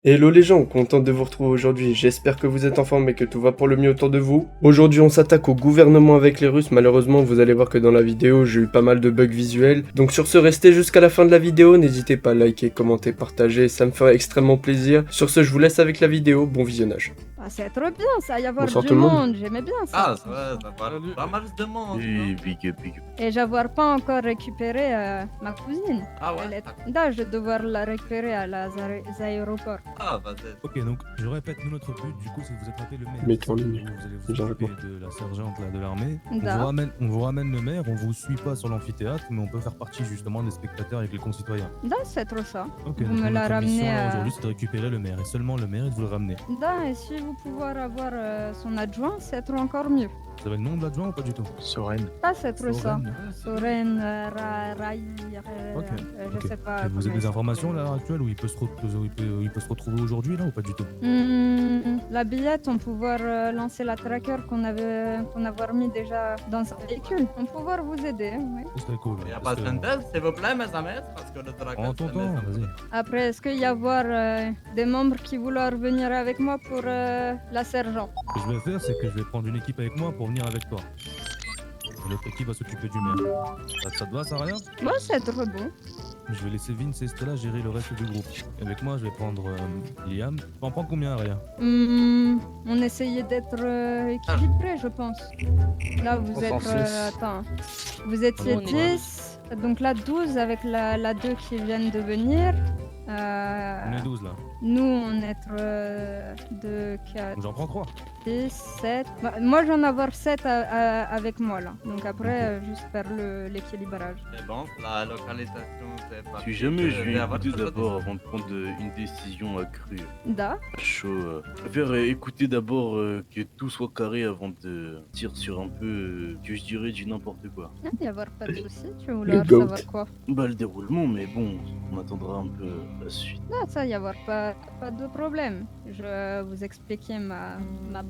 Hello les gens, content de vous retrouver aujourd'hui, j'espère que vous êtes en forme et que tout va pour le mieux autour de vous. Aujourd'hui on s'attaque au gouvernement avec les Russes, malheureusement vous allez voir que dans la vidéo j'ai eu pas mal de bugs visuels. Donc sur ce, restez jusqu'à la fin de la vidéo, n'hésitez pas à liker, commenter, partager, ça me ferait extrêmement plaisir. Sur ce, je vous laisse avec la vidéo, bon visionnage. Ah, c'est trop bien, ça va y avoir Bonsoir du tout le monde. monde, j'aimais bien ça. Ah, ça va pas mal de monde. Oui, big up. Et j'avoir pas encore récupéré ma cousine. Ah ouais. Elle est... Là, je vais devoir la récupérer à l'aéroport. Ah, vas-y. Ok, donc je répète, nous notre but du coup c'est de vous attraper le maire. Mets-toi en ligne. Vous allez vous J'arrête occuper de la sergente là, de l'armée. Da. On vous ramène le maire, on vous suit pas sur l'amphithéâtre, mais on peut faire partie justement des spectateurs avec les concitoyens. Da, c'est trop ça. Ok, Vous donc me la notre mission ramenez là, à- aujourd'hui c'est de récupérer le maire et seulement le maire et de vous le ramener. Da, et si vous pouvez avoir son adjoint, c'est trop encore mieux. Vous avez le nom de l'adjoint ou pas du tout? Soren. Da, c'est trop ça. Soren. Soren, Rai, Ok, je ok. sais pas. Et vous comment avez il des informations là, à l'heure actuelle où il peut se retrouver aujourd'hui là ou pas du tout? La billette, on pouvoir lancer la tracker qu'on avait mis déjà dans un véhicule. On pouvoir vous aider, oui. Ce serait cool. Y'a ouais, pas parce de que- synthèse, s'il vous plaît, mes amis, parce que le tracker. Prends ton temps, vas-y. Après, est-ce qu'il y avoir des membres qui vouloir venir avec moi pour la sergent? Ce que je vais faire, c'est que je vais prendre une équipe avec moi pour venir avec toi. Et l'autre équipe va s'occuper du maire. Ça te va, Saraya? Moi, c'est trop bon. Je vais laisser Vince et Stella gérer le reste du groupe. Et avec moi, je vais prendre Liam. Tu vas en prendre combien, Aria? On essayait d'être équilibré, je pense. Là, vous êtes... Consensus. attends. Vous étiez On est 10. Donc là, 12 avec la 2 qui viennent de venir. On est 12 là. Nous, on est 2, 4, Donc j'en prends 3. 6, 7. Moi, j'en avoir 7 avec moi, là. Donc après, juste faire l'équilibrage. C'est bon, la localisation, c'est pas. Si jamais je vais avoir écouter quelque chose d'abord avant de prendre une décision accrue. Da. Chaud. Je préfère écouter d'abord que tout soit carré avant de tirer sur un peu, que je dirais, du n'importe quoi. Il n'y avoir pas de souci. Tu veux vouloir goat. savoir quoi? Bah le déroulement, mais bon, on attendra un peu la suite. Non, ça, y avoir pas de problème. Je vais vous expliquer ma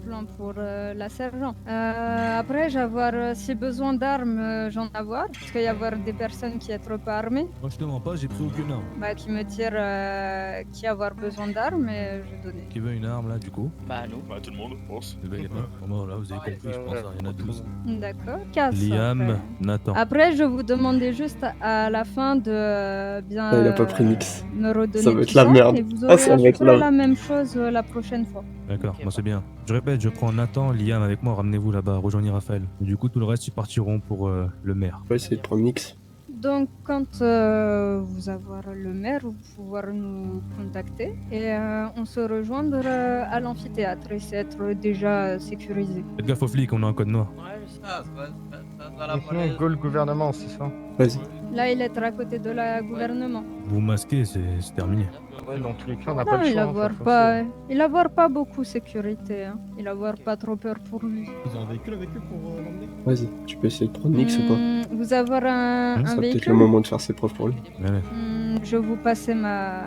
plan pour la sergent. Après, j'avoir, si besoin d'armes, j'en avoir. Parce qu'il y avoir des personnes qui sont trop pas armées, Moi, je te mens pas, j'ai pris aucune arme. qui me tirent, qui avoir besoin d'armes, et je donne. Qui veut une arme là, du coup? Bah nous. Bah tout le monde, je pense. Ne veillez pas. Bon, là, vous avez compris, je pense. hein, Il y en a 12. D'accord. Casse. Liam, Après. Nathan. Après, je vous demandais juste à la fin de bien Ah, il a pas pris Nix. me redonner Ça va tout être la merde. et vous Ah, aurez ça va être à la- même chose la prochaine fois. D'accord, Ok, moi c'est bien. Je répète, je prends Nathan, Liam avec moi, ramenez-vous là-bas, rejoignez Raphaël. Et du coup, tout le reste, ils partiront pour le maire. On va essayer de prendre Nix. Donc, quand vous avoir le maire, vous pouvoir nous contacter et on se rejoindre à l'amphithéâtre et c'est être déjà sécurisé. Faites gaffe aux flics, on a un code noir. Ouais, je sais. Ah, ça, la Donc nous, on police. go le gouvernement, c'est ça? Vas-y. Là, il est à côté de la gouvernement. Vous masquez, c'est terminé. Ouais, dans tous les cas, on n'a Non, pas le il choix. avoir faut pas, il avoir pas beaucoup sécurité. Hein. Il avoir pas trop peur pour lui. Ils ont un véhicule avec eux pour l'emmener? Vas-y, tu peux essayer de prendre Nix ou pas? Vous avoir un Ça sera peut-être véhicule? le moment de faire ses preuves pour lui. Allez. Je vous passer ma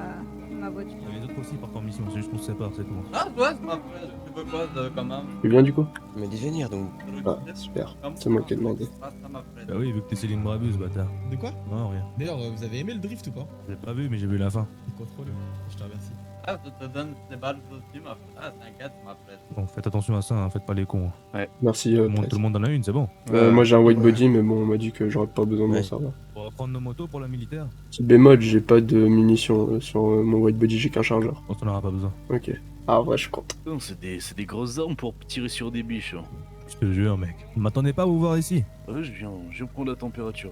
voiture. Les autres aussi partent en mission, c'est juste qu'on se sépare, c'est tout. Ah, ouais, c'est pas vrai. Tu veux quoi de quand même? Tu viens du coup? Il m'a dit de venir donc. Ah, super. C'est moi qui ai demandé. Bah oui, vu que t'es Céline Brabus, bâtard. De quoi? Non, rien. D'ailleurs, vous avez aimé le drift ou pas? J'ai pas vu, mais j'ai vu la fin. C'est contrôle. Je te remercie. Ah, je te donne des balles aussi, ma frère. Ah, t'inquiète, ma frère. Bon, faites attention à ça, hein, faites pas les cons. Merci. Tout le monde en a une, c'est bon. Moi j'ai un white body, mais bon, on m'a dit que j'aurais pas besoin de m'en Ouais. servir. On va prendre nos motos pour la militaire. Petit bémol, j'ai pas de munitions sur mon white body, j'ai qu'un chargeur. On t'en aura pas besoin. Ok. Ah ouais, je suis content. Non, c'est des grosses armes pour tirer sur des biches. Hein. Je te jure, mec. M'attendez pas à vous voir ici. Ouais, je prends la température.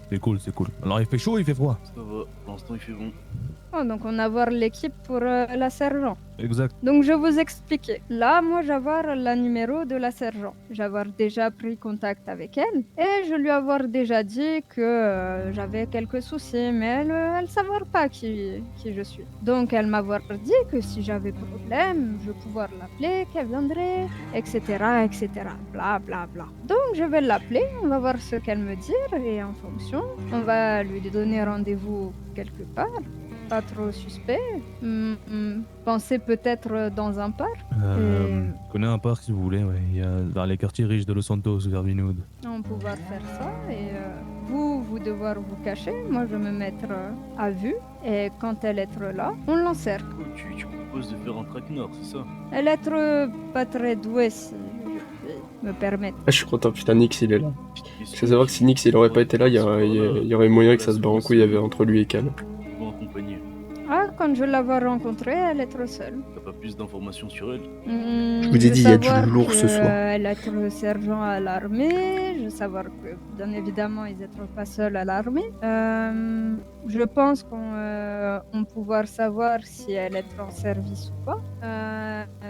C'est cool, c'est cool. Alors il fait chaud ou il fait froid? Ça va, pour l'instant il fait bon. Oh, donc on avoir l'équipe pour la sergent. Exact. Donc je vous expliquer. Là, moi, j'avoir la numéro de la sergent. J'avoir déjà pris contact avec elle et je lui avoir déjà dit que j'avais quelques soucis, mais elle savoir pas qui je suis. Donc elle m'avoir dit que si j'avais problème, je pouvoir l'appeler, qu'elle viendrait, etc., etc. Bla bla bla. Donc je vais l'appeler, on va voir ce qu'elle me dit et en fonction, on va lui donner rendez-vous quelque part. Pas trop suspect. Pensez peut-être dans un parc. Je connais un parc si vous voulez, ouais. Il y a vers les quartiers riches de Los Santos, vers Vinwood. On pouvoir faire ça et vous devoir vous cacher. Moi, je me mettre à vue et quand elle être là, on l'encercle. Tu propose de faire un traquenard, c'est ça? L'être pas très doué, si je puis me permettre. Ah, je suis content, putain, Nix il est là. Petite Il question, faut savoir que si Nix il aurait pas été là, il y aurait moyen que ça se barre en couille entre lui et Cal. Bon accompagné. Ah, quand je l'avais rencontrée, elle est trop seule. T'as pas plus d'informations sur elle? Je vous ai dit, il y a du savoir lourd que, ce soir. Elle est trop sergent à l'armée. Je savoir que, bien évidemment, ils n'étaient pas seuls à l'armée. Je pense qu'on pouvoir savoir si elle est en service ou pas.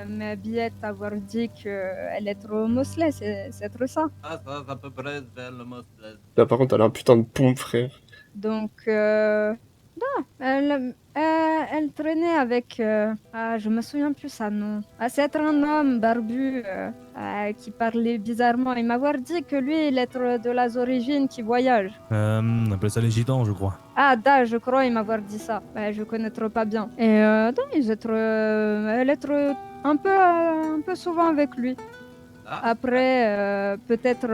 Mais Biette avoir dit qu'elle est trop mosselée, c'est trop ça. Ah, ça, c'est à peu près vers le mot slash. Là, par contre, elle a un putain de pompe, frère. Donc, non, elle traînait avec. Je me souviens plus son nom. C'est un homme barbu qui parlait bizarrement. Il m'avoir dit que lui, il est de les origines qui voyage. On appelle ça les gitans, je crois. Ah, je crois, il m'avoir dit ça. Je connais trop pas bien. Et non, elle est un peu souvent avec lui. Ah, Après, peut-être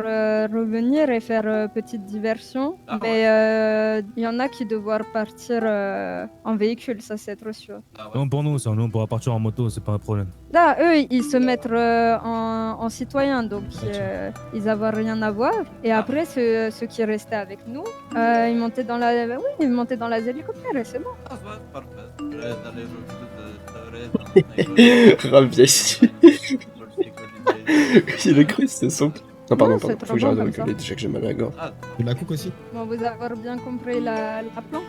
revenir et faire petite diversion. Ah, Mais il y en a qui devoir partir en véhicule, ça c'est trop sûr. ah ouais. Non, pour nous, ça, nous on pourra partir en moto, c'est pas un problème. Là, eux, ils se mettent en citoyen, donc ils n'avaient rien à voir. Et après, ceux qui restaient avec nous, ils montaient dans ils montaient dans les hélicoptères et c'est bon. Ah, c'est parfait. Je vais aller Ravier. Il a cru, c'était son. Non, pardon, Non, c'est pardon, trop faut que j'arrête de bon comme rigoler, déjà que j'ai mal à la gorge. Tu la cook aussi? Bon, vous avez bien compris la plan?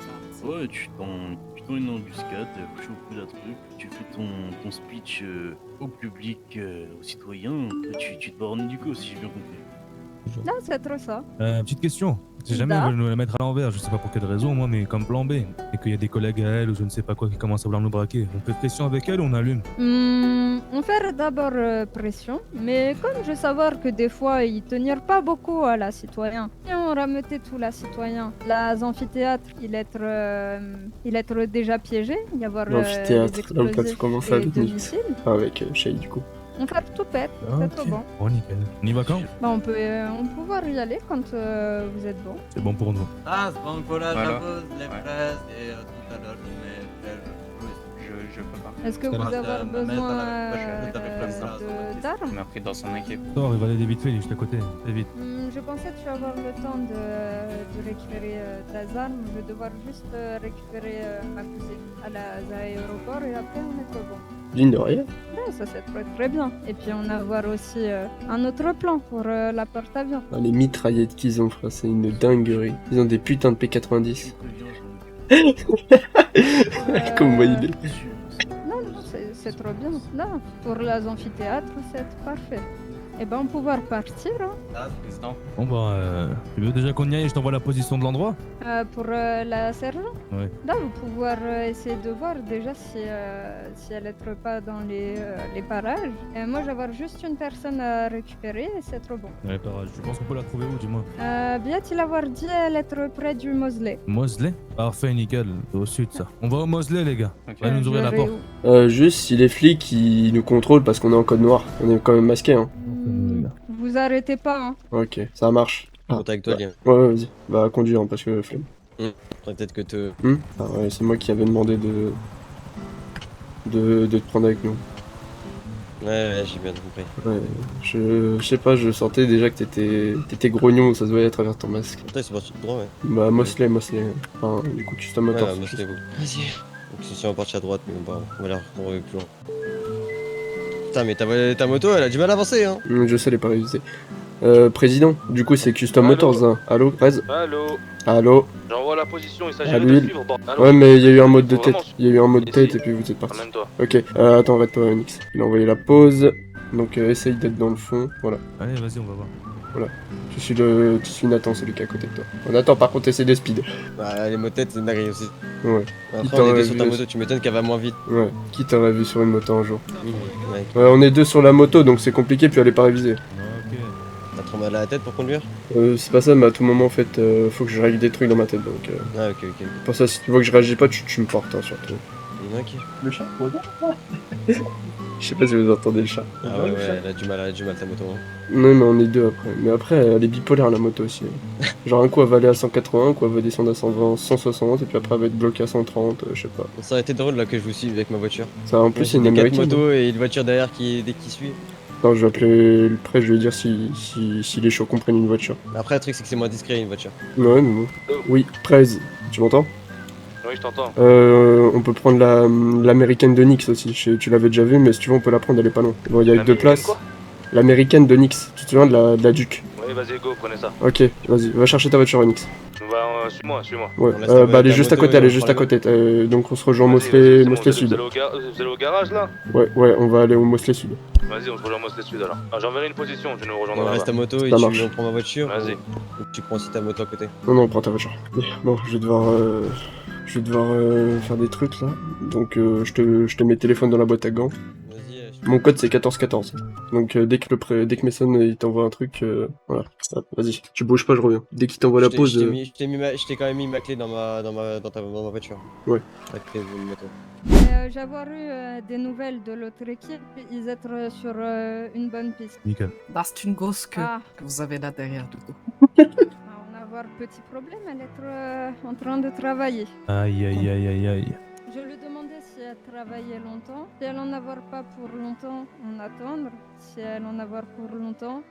Ouais, tu tends une embuscade, tu ouvres la truc, tu fais ton speech au public, aux citoyens, après tu te barres en hélico si j'ai bien compris. Non, c'est trop ça. Petite question. Si jamais ils veulent nous la mettre à l'envers, je sais pas pour quelle raison, moi, mais comme plan B, et qu'il y a des collègues à elle ou je ne sais pas quoi qui commencent à vouloir nous braquer, on fait pression avec elle ou on allume? On fait d'abord pression, mais comme je savoir que des fois ils tenir pas beaucoup à la citoyen, et on remettait tout la citoyen. Les amphithéâtres, il est déjà piégé, il y avoir L'amphithéâtre, les là où explosifs tu commences et avec Nix. domicile. Avec Shay, du coup. On fait tout pète, c'est trop bon. Bon, nickel. On y va quand? On peut pouvoir y aller quand vous êtes bon. C'est bon pour nous. Ah, c'est bon courage Voilà. à vous, les fraises, et tout à l'heure, mes frères russes. Je peux pas. Est-ce que Parce vous que avez besoin d'armes? On m'a pris dans son équipe. Sors, il va aller vite fait, il est juste à côté. Fais vite. Je pensais que tu vas avoir le temps de récupérer tes armes. Je vais devoir juste récupérer ma cousine à l'aéroport et après on est trop bon. Ligne de rien. Ouais, ça c'est très très bien. Et puis on va avoir aussi un autre plan pour la porte-avions. Ah, les mitraillettes qu'ils ont, frère, c'est une dinguerie. Ils ont des putains de P90. Comme vous voyez. Non, c'est trop bien. Là, pour les amphithéâtres, c'est parfait. Et ben on pouvoir partir hein, Ah, Président. Bon, bah, tu veux déjà qu'on y aille et je t'envoie la position de l'endroit? pour la sergent. Ouais. Là, vous pouvoir essayer de voir déjà si elle n'est pas dans les parages. Et moi, j'avoir juste une personne à récupérer et c'est trop bon. Ouais, pareil. Je pense qu'on peut la trouver où, dis-moi? Bien, il avoir dit elle est près du Mosley. Mosley? Parfait, nickel. C'est au sud, ça. On va au Mosley, les gars. Ok. Allez nous ouvrir la J'aurais porte. Juste si les flics ils nous contrôlent parce qu'on est en code noir. On est quand même masqués, hein. Vous arrêtez pas, hein. Ok, ça marche. Ah, Contact toi, Lien. ouais, vas-y. Bah, conduire, hein, parce que flemme. Peut-être que te. Ah ouais, c'est moi qui avais demandé de te prendre avec nous. Ouais, j'ai bien compris. Ouais, je sais pas, je sentais déjà que t'étais grognon, ça se voyait à travers ton masque. Putain, c'est parti tout droit, ouais. Bah, Mosley. Enfin, du coup, Custom Ouais, Motors. ouais, c'est vous. Vas-y. Donc, si on partit à droite, mais bon, bah, on va la reprendre plus loin. Putain, mais ta moto, elle a du mal à avancer, hein. Je sais, les pas révisés. Président, du coup, c'est Custom Allô Motors, hein. Allô, Rez? Allô, Allô? j'envoie la position, il À s'agirait de l'huile. suivre. Allô Ouais, mais il y a eu un mode de Faut tête. vraiment- Il y a eu un mode de tête Ici. et puis vous êtes parti. Amène-toi. Ok, attends, arrête-toi, Nix. Il a envoyé la pause. Donc, essaye d'être dans le fond. Voilà. Allez, vas-y, on va voir. Tu suis Nathan, celui qui est à côté de toi. Nathan, par contre, essaie de speed. Bah, les motettes, c'est une dinguerie aussi. Ouais, Après, on est deux sur ta moto, tu m'étonnes qu'elle va moins vite. ouais. Qui t'aurait vu sur une moto un jour? Ouais. Ouais, on est deux sur la moto, donc c'est compliqué, puis elle est pas révisée. Ok. T'as trop mal à la tête pour conduire? C'est pas ça, mais à tout moment, en fait, faut que je règle des trucs dans ma tête. Donc, Ah, ok. pour ça, si tu vois que je réagis pas, tu me portes, hein, surtout. Ok. Le chat, regarde. Je sais pas si vous entendez le chat. Ah ouais, ouais, elle a du mal ta moto. Hein. Non, mais on est deux après. Mais après, elle est bipolaire la moto aussi. Genre un coup elle va aller à 180, un coup elle va descendre à 120, 160, et puis après elle va être bloquée à 130, je sais pas. Ça aurait été drôle là que je vous suive avec ma voiture. Ça, en plus, c'est une J'ai 4 américaine. motos et une voiture derrière qui suit. Non, je vais appeler le prêtre, je vais lui dire si les chauds comprennent une voiture. Après, le truc, c'est que c'est moins discret une voiture. Ouais, mais bon. Oui, Prez, tu m'entends? Oui, je t'entends. On peut prendre l'américaine de Nix aussi. Tu l'avais déjà vu, mais si tu veux, on peut la prendre, elle est pas loin. Bon, il y a que 2 places. L'américaine de Nix, tu te souviens de la Duke? Oui, vas-y, go, prenez ça. Ok, vas-y, va chercher ta voiture, Nix. Suis-moi. Ouais, On laisse ta bah elle est ta juste à moto côté, et elle est on juste prend à les côté. Donc on se rejoint Vas-y, Mosley, c'est bon, Mosley vous Sud. allez vous allez au garage là? Ouais, on va aller au Mosley Sud. Vas-y, on se rejoint à Mosley Sud alors. Ah, j'enverrai une position, tu nous On rejoindras reste ta là-bas. moto et Ça marche. on prend ma voiture. Vas-y. Et tu prends aussi ta moto à côté. Non, prends ta voiture. Bon, je vais devoir faire des trucs là. Donc je te mets le téléphone dans la boîte à gants. Vas-y, Mon code c'est 1414. Donc dès que Mason il t'envoie un truc, voilà. Hop, vas-y, tu bouges pas, je reviens. Dès qu'il t'envoie la pause. Je t'ai quand même mis ma clé dans ma voiture. Ouais. La clé de moto. J'ai avoir eu des nouvelles de l'autre équipe. Ils étaient sur une bonne piste. Nickel. Bah, c'est une grosse queue Ah, que vous avez là derrière, du coup. on va avoir petit problème. Elle est en train de travailler. Aïe, aïe, aïe, aïe, aïe. Je lui demandais si elle travaillait longtemps. Si elle en avoir pas pour longtemps, on attendre. Si elle en avoir pour longtemps,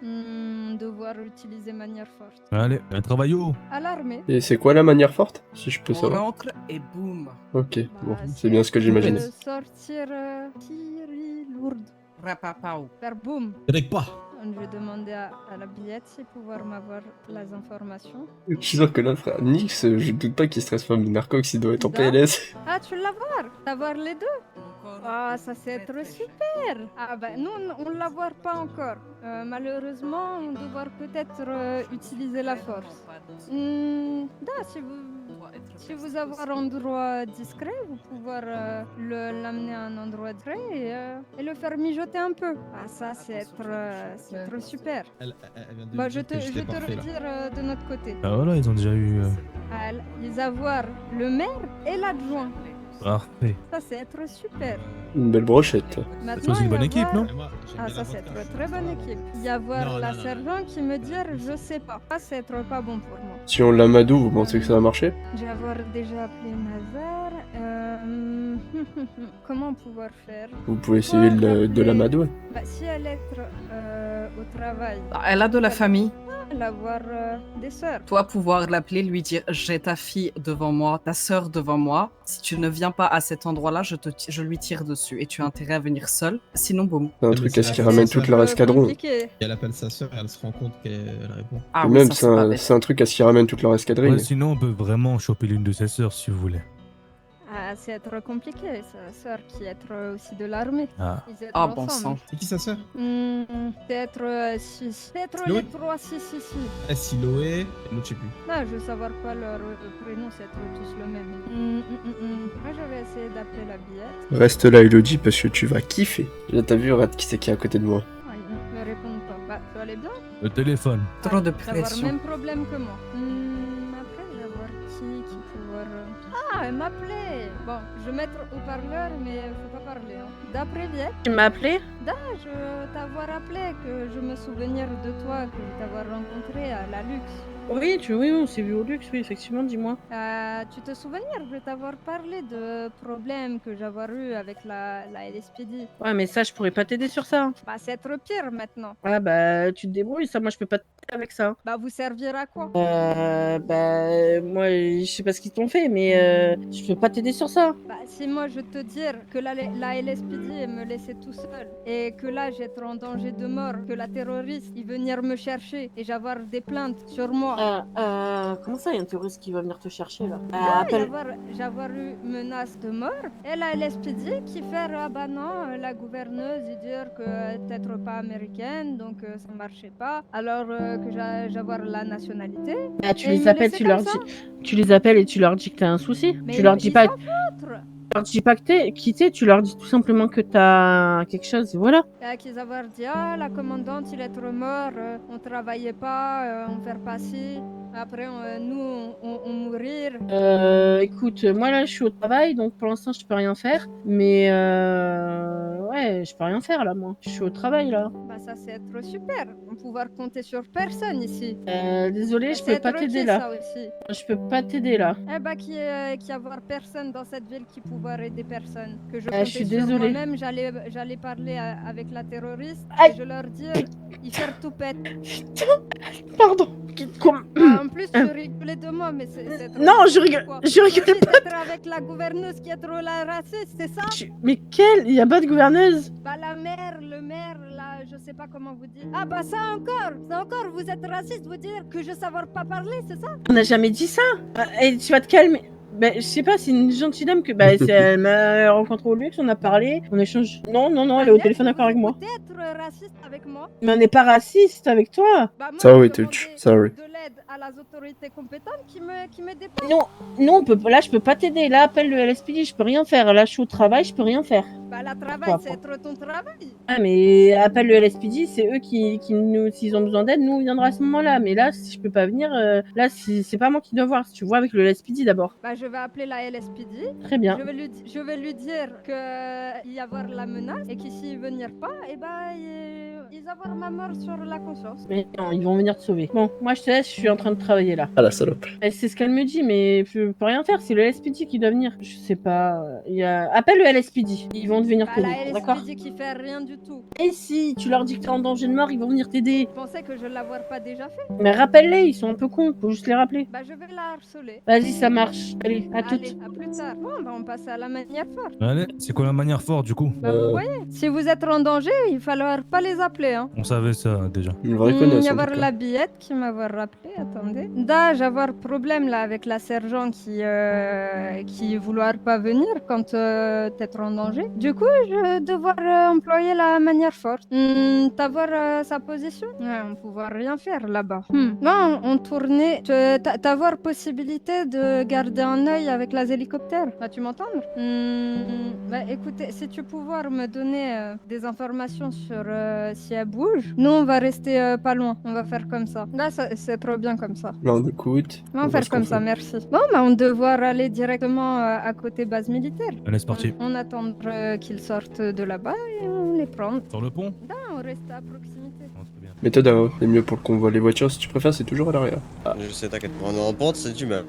devoir utiliser manière forte. Allez, un travail où? À l'armée. Et c'est quoi la manière forte, si je peux On savoir? rentre et boum. Ok, bon, Bah, c'est bien ce que j'imaginais. Sortir Kiri lourde. Rapapao. Faire boum. Direct pas. Je demandais à la billette si pouvoir m'avoir les informations. Je suis sûr que là, frère, Nix, je doute pas qu'il stresse pas, mais Narcox il doit être en Non. PLS. Ah, tu l'avoir? T'avoir les deux? Ah, ça c'est être super. Ah bah nous on ne l'avoir pas encore. Malheureusement, on devoir peut-être utiliser la force. Si vous avez un endroit discret, vous pouvez l'amener à un endroit discret et le faire mijoter un peu. Ah ça c'est être super. Elle vient de Bah me je dire te que j'étais parfait, là. redire de notre côté. Ah voilà, ils ont déjà eu... Ils avoir le maire et l'adjoint. Parfait. Ça c'est être super. Une belle brochette. Maintenant, C'est une il y bonne équipe, avoir- non? Et moi, j'aime Ah bien ça la c'est vodka. être très bonne équipe. Il y avoir Non, la non, non, sergent qui me dire je sais pas. Ça c'est être pas bon pour moi. Si on l'amadou, vous pensez que ça va marcher? J'ai avoir déjà appelé Nazar. Comment pouvoir faire? Vous pouvez essayer de l'amadouer. Bah, si elle est au travail, Bah, elle a de la famille. elle avoir des sœurs. Toi, pouvoir l'appeler, lui dire j'ai ta fille devant moi, ta sœur devant moi. Si tu ne viens pas à cet endroit-là, je lui tire dessus et tu as intérêt à venir seul. Sinon, boum. C'est un Mais truc c'est à ce la qui ramène façon, toute leur ça. escadron. Compliqué. Et elle appelle sa soeur et elle se rend compte qu'elle répond. Ah Et oui, même, ça, c'est c'est pas un, bête. c'est un truc à ce qui ramène toute leur escadrille. Ouais, sinon, on peut vraiment choper l'une de ses sœurs si vous voulez. Ah, c'est être compliqué. Sa sœur qui est aussi de l'armée. Ah. Ils étaient Ah, bon ensemble. sang. C'est qui sa soeur? Peut-être 6. Peut-être Chloé les 3 6 ici. Ah, Siloé, et l'autre, je sais plus. Non, je ne savoir pas leur prénom, c'est tous le même. Moi, je vais essayer d'appeler la billette. Reste là, Elodie, parce que tu vas kiffer. Là, t'as vu, regarde qui c'est qui est à côté de moi. Ah, ils ne me répondent pas. Bah, tu allais bien? Le téléphone. Trop de D'avoir pression. même problème que moi. Après, je vais voir qui pouvoir... Ah, elle m'appelait. Bon, je vais mettre au parleur, mais faut pas parler. Hein. D'après Viette, Tu m'as appelé? je t'avoir appelé, que je me souvenir de toi, que je t'avoir rencontré à la Luxe. Oui, oui, on s'est vu au luxe, oui, effectivement, dis-moi. Tu te souvenir de t'avoir parlé de problèmes que j'avais eu avec la LSPD? Ouais, mais ça, je pourrais pas t'aider sur ça. Bah, c'est trop pire maintenant. Ah bah, tu te débrouilles, ça, moi, je peux pas t'aider avec ça. Bah, vous servir à quoi? Bah, moi, je sais pas ce qu'ils t'ont fait, mais je peux pas t'aider sur ça. Bah, si moi je te dire que la LSPD me laissait tout seul et que là j'étais en danger de mort, que la terroriste il venir me chercher et j'avoir des plaintes sur moi. Comment ça, il y a un terroriste qui va venir te chercher, là? J'avoir eu menace de mort et la LSPD qui fait ah bah non, la gouverneuse il dire que t'es pas américaine donc ça marchait pas alors que j'avoir la nationalité. Bah, tu Et les il me appelles, laissait tu leur comme dis... Tu les appelles et tu leur dis que t'as un souci. Mais Tu leur dis ils pas... s'en foutent. leur dis pas que t'es quitté, tu leur dis tout simplement que t'as quelque chose, et voilà. Qu'ils avoir dit ah la commandante il est trop mort, on travaillait pas, on fait pas ci. Après nous on mourir. Écoute, moi là je suis au travail, donc pour l'instant je peux rien faire. Mais ouais, je peux rien faire là, moi. Je suis au travail là. Bah ça c'est trop super, on pouvoir compter sur personne ici. Désolé, je peux pas t'aider là. Je peux pas t'aider là. Eh bah qui avoir personne dans cette ville qui pouvoir aider personne. Que je Je suis comptais sur désolée. moi-même, j'allais parler avec la terroriste Aïe. et je leur dire y faire tout pète. Pardon. En plus tu rigolais de moi mais c'est trop Non, je n'importe rigole. quoi. Je rigole Ensuite, pas. d'être avec la gouverneuse qui est trop la raciste, c'est ça? Mais quelle? Y a pas de gouverneuse? Bah la mère, le maire, là, je sais pas comment vous dire. Ah bah ça encore, vous êtes raciste, vous dire que je savoir pas parler, c'est ça? On n'a jamais dit ça. Et tu vas te calmer. Bah, je sais pas, c'est une gentille dame que elle m'a rencontré au luxe, on a parlé, on échange. Non, elle est au téléphone d'accord avec moi. Peut-être raciste avec moi. Mais on n'est pas raciste avec toi. Bah moi, Sorry, je demandais Touch, sorry. de l'aide à la autorité compétente qui me dépasse. Non, là je peux pas t'aider. Là, appelle le LSPD, je peux rien faire. Là, je suis au travail, je peux rien faire. Bah la travail, Quoi, c'est trop ton travail. Ah, mais appelle le LSPD, c'est eux qui nous, s'ils ont besoin d'aide, nous on viendra à ce moment-là. Mais là, si je peux pas venir, là, c'est pas moi qui dois voir. Si tu vois avec le LSPD d'abord. Bah je vais appeler la LSPD. Très bien. Je vais lui dire que y avoir la menace et qu'ici venir pas, et bah ils avoir ma mort sur la conscience. Mais non, ils vont venir te sauver. Bon, moi je te laisse, je suis en train de travailler là. Ah la salope. C'est ce qu'elle me dit, mais je peux rien faire, c'est le LSPD qui doit venir. Je sais pas. Appelle le LSPD, ils vont te venir Bah t'aider, la d'accord? LSPD qui fait rien du tout. Et si tu leur dis que t'es en danger de mort, ils vont venir t'aider. Je pensais que je l'avoir pas déjà fait. Mais rappelle-les, ils sont un peu cons, faut juste les rappeler. Bah je vais la harceler. Vas-y, ça marche. Allez, à Allez, toutes. à plus tard. Bon, bah on passe à la manière forte. Allez, c'est quoi la manière forte du coup? Bah vous voyez, si vous êtes en danger, il va falloir pas les appeler, hein. On savait ça déjà. Une vraie connasse y en avoir tout cas. la billette qui m'avoir rappelé, attendez. Da, j'avoir problème là avec la sergent qui vouloir pas venir quand t'être en danger. Du coup, je devoir employer la manière forte. T'avoir sa position. Ouais, on pouvoir rien faire là-bas. Non, on tournait. T'avoir possibilité de garder un œil avec les hélicoptères. Vas-tu m'entendre? Bah écoutez, si tu pouvoir me donner des informations sur si elle bouge, nous on va rester pas loin. On va faire comme ça. Là, c'est trop bien comme ça. Là on écoute. On va faire comme ça, merci. Bon, bah on devoir aller directement à côté base militaire. Allez, c'est parti. On attend qu'ils sortent de là-bas et on les prend. Sur le pont? Là, on reste à proximité. Oh, très bien. Méthode A, c'est mieux pour le convoi. Les voitures, si tu préfères, c'est toujours à l'arrière. Je sais, t'inquiète. On est en pente, c'est du mal.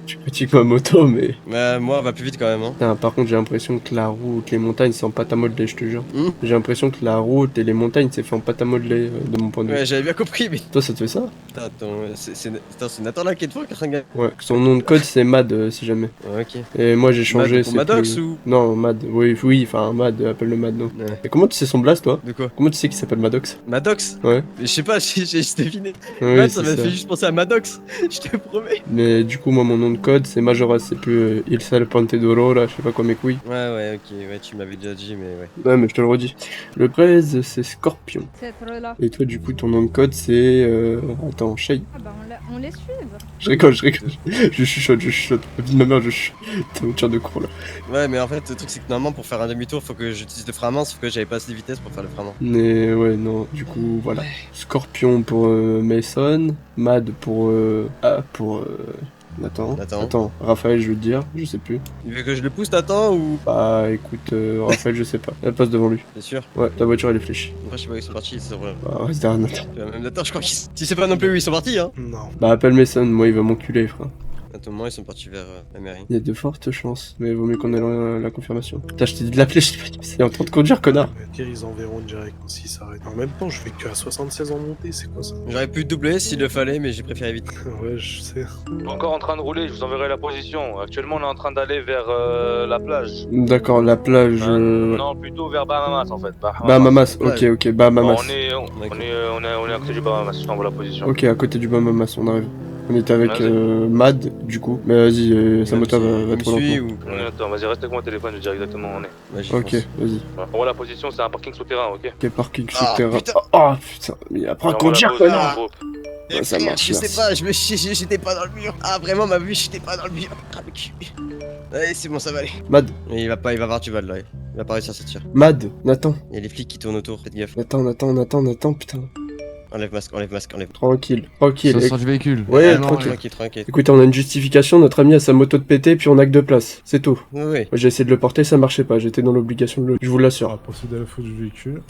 Je critique ma moto, mais... Mais moi, on va plus vite quand même, hein. Putain, par contre, j'ai l'impression que la route, les montagnes, c'est en pâte à modeler, je te jure. J'ai l'impression que la route et les montagnes, c'est fait en pâte à modeler, de mon point de vue. Ouais, j'avais bien compris, mais. Toi, ça te fait ça? Attends, c'est Nathan là qui est devant, qui est Ouais, son nom de code, c'est Mad, si jamais. Ouais, ok. Et moi, j'ai changé, Mad pour c'est Maddox plus... ou. Non, Mad, oui, enfin, Mad, appelle-le Mad, non. Ouais. Et comment tu sais son blast, toi? De quoi? Comment tu sais qu'il s'appelle Maddox? Maddox? Ouais. Mais je sais pas, j'ai deviné. Oui, Mad, ça c'est m'a fait juste penser à Maddox, je te promets. Mais du coup, moi, mon nom de code, c'est Majoras, c'est plus Il Salpante d'Aurora, je sais pas quoi, mes couilles. Ouais, ok, ouais, tu m'avais déjà dit, mais ouais. Ouais, mais je te le redis. Le prez, c'est Scorpion. C'est trop là. Et toi, du coup, ton nom de code, c'est... Attends, Shay. Ah bah on les suit. Je rigole. Je chuchote. La vie de ma mère, je chuchote. T'es une voiture de cours, là. Ouais, mais en fait, le truc, c'est que normalement, pour faire un demi-tour, faut que j'utilise le frein à main, sauf que j'avais pas assez de vitesse pour faire le frein à main. Mais ouais, non, du coup, voilà. Scorpion pour Mason. Mad pour... Attends, Raphaël, je veux te dire, je sais plus. Il veut que je le pousse, t'attends ou. Bah écoute, Raphaël, je sais pas. Elle passe devant lui. T'es sûr? Ouais, ta voiture elle est fléchie. Après, je sais pas où ils sont partis, c'est vrai. Bah reste derrière Nathan. Même Nathan, je crois qu'ils. Si c'est pas non plus où ils sont partis, hein. Non. Bah appelle Mason, moi il va m'enculer, frère. À tout moment, ils sont partis vers la mairie. Il y a de fortes chances, mais vaut mieux qu'on ait la confirmation. Putain, je t'ai dit de l'appeler, je t'ai pas dit, c'est en train de conduire, connard. Au pire, ils enverront direct s'ils s'arrêtent. En même temps, je fais que à 76 en montée, c'est quoi ça? J'aurais pu doubler s'il le fallait, mais j'ai préféré vite. Ouais, je sais. Encore en train de rouler, je vous enverrai la position. Actuellement, on est en train d'aller vers la plage. D'accord, la plage. Non, plutôt vers Bahamas en fait. Bahamas, ok, Bahamas. Bon, on est à côté du Bahamas, je t'envoie la position. Ok, à côté du Bahamas, on arrive. On était avec Mad, du coup. Mais vas-y, Samota va trop ou... Attends, vas-y, reste avec moi au téléphone, je vais dire exactement où on est. Ok, vas-y. On voit la position, c'est un parking souterrain, ok? Ok, parking souterrain. putain. Oh putain, mais après conduire, connard. Ouais, ça marche, Je sais merci. pas, j'étais pas dans le mur. Ah, vraiment, ma vue, j'étais pas dans le mur. Ah, le cul. Allez, c'est bon, ça va aller. Mad, Il va avoir du mal là. Il va pas réussir à sortir. Mad, Nathan. Il y a les flics qui tournent autour, faites gaffe. Nathan, putain. Enlève masque, enlève masque, enlève. Tranquille. Ça sort du véhicule. Ouais, non, tranquille. tranquille. Écoutez, on a une justification, notre ami a sa moto de pété, puis on a que 2 places. C'est tout. Oui. Moi, j'ai essayé de le porter, ça marchait pas. J'étais dans l'obligation de le. Je vous On va l'assure. procéder à la faute du véhicule.